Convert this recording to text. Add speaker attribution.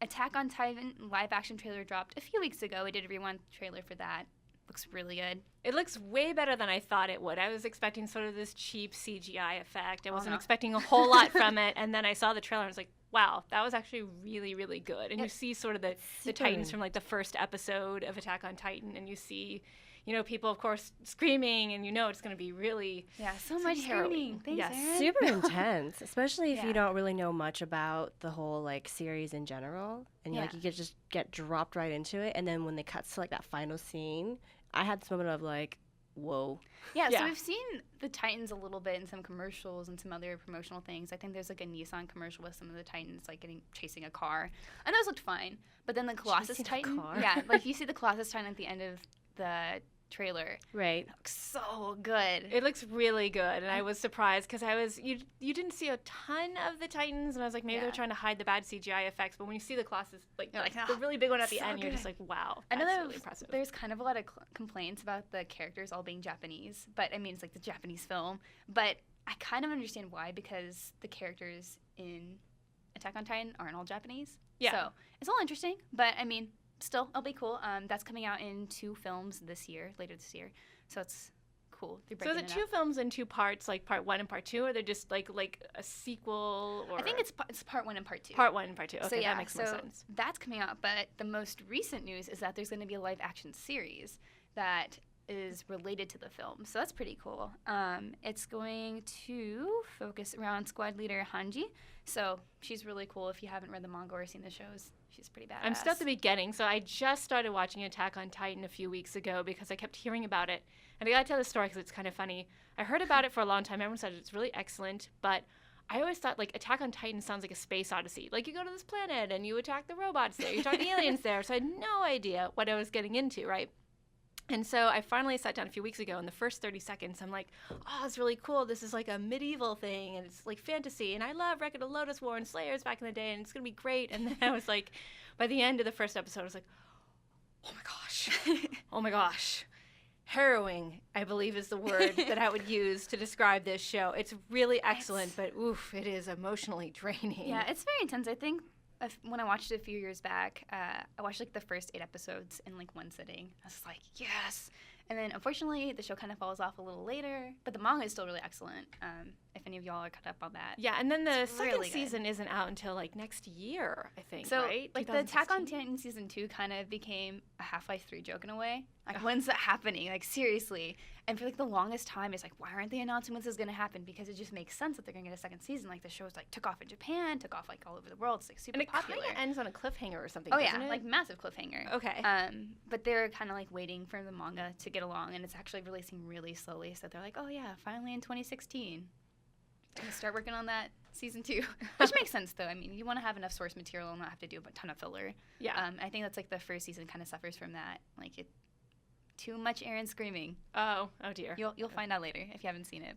Speaker 1: Attack on Titan live action trailer dropped a few weeks ago. I did a rewind trailer for that. Looks really good.
Speaker 2: It looks way better than I thought it would. I was expecting sort of this cheap CGI effect. I wasn't expecting a whole lot from it. And then I saw the trailer and I was like, wow, that was actually really, really good. And you see sort of the Titans from like the first episode of Attack on Titan, and you see, you know, people, of course, screaming, and you know it's going to be really
Speaker 1: so much screaming. Thanks, Erin.
Speaker 3: Super intense, especially if you don't really know much about the whole like series in general, and like you could just get dropped right into it. And then when they cut to like that final scene, I had this moment of like, whoa.
Speaker 1: Yeah, so we've seen the Titans a little bit in some commercials and some other promotional things. I think there's like a Nissan commercial with some of the Titans like chasing a car, and those looked fine. But then the Colossus Titan, like you see the Colossus Titan at the end of the trailer,
Speaker 3: right?
Speaker 1: It looks so good.
Speaker 2: It looks really good, and I was surprised because you didn't see a ton of the Titans, and I was like, maybe they're trying to hide the bad CGI effects. But when you see the Colossus, like the really big one at the end, you're just like, wow, that's really impressive.
Speaker 1: There's kind of a lot of complaints about the characters all being Japanese, but I mean it's like the Japanese film. But I kind of understand why, because the characters in Attack on Titan aren't all Japanese. Yeah. So it's all interesting, but I mean, still, it'll be cool. That's coming out in 2 films later this year. So it's cool.
Speaker 2: So is it 2 films in 2 parts, like part 1 and part 2, or they're just like a sequel? Or?
Speaker 1: I think it's part 1 and part 2.
Speaker 2: Part 1 and part 2. Okay,
Speaker 1: so,
Speaker 2: that makes more sense.
Speaker 1: That's coming out, but the most recent news is that there's going to be a live action series that is related to the film. So that's pretty cool. It's going to focus around squad leader Hanji. So she's really cool. If you haven't read the manga or seen the shows, she's pretty badass.
Speaker 2: I'm still at the beginning, so I just started watching Attack on Titan a few weeks ago because I kept hearing about it. And I got to tell the story because it's kind of funny. I heard about it for a long time. Everyone said it's really excellent, but I always thought, like, Attack on Titan sounds like a space odyssey. Like, you go to this planet and you attack the robots there. You attack the aliens there. So I had no idea what I was getting into, right? And so I finally sat down a few weeks ago, and the first 30 seconds, I'm like, oh, it's really cool. This is like a medieval thing, and it's like fantasy, and I love Record of Lotus War and Slayers back in the day, and it's going to be great. And then I was like, by the end of the first episode, I was like, oh my gosh, oh my gosh. Harrowing, I believe, is the word that I would use to describe this show. It's really excellent, but oof, it is emotionally draining.
Speaker 1: Yeah, it's very intense. I think when I watched it a few years back, I watched like the first 8 episodes in like one sitting. I was like, yes. And then unfortunately, the show kind of falls off a little later, but the manga is still really excellent. If any of y'all are caught up on that.
Speaker 2: Yeah, and then the second season isn't out until like next year, I think,
Speaker 1: so,
Speaker 2: right?
Speaker 1: Like the Attack on Titan season 2 kind of became a Half-Life 3 joke in a way. Like, when's that happening? Like, seriously. And for like the longest time, it's like, why aren't they announcing when this is going to happen? Because it just makes sense that they're going to get a second season. Like, the show's like took off in Japan, took off like all over the world. It's like super popular.
Speaker 2: And it kind of ends on a cliffhanger or something,
Speaker 1: doesn't it? Like massive cliffhanger.
Speaker 2: Okay.
Speaker 1: But they're kind of like waiting for the manga to get along, and it's actually releasing really slowly. So they're like, oh yeah, finally in 2016. And start working on that season 2, which makes sense though. I mean, you want to have enough source material and not have to do a ton of filler. Yeah. I think that's like the first season kind of suffers from that. Like too much Eren screaming.
Speaker 2: Oh dear.
Speaker 1: You'll find out later if you haven't seen it.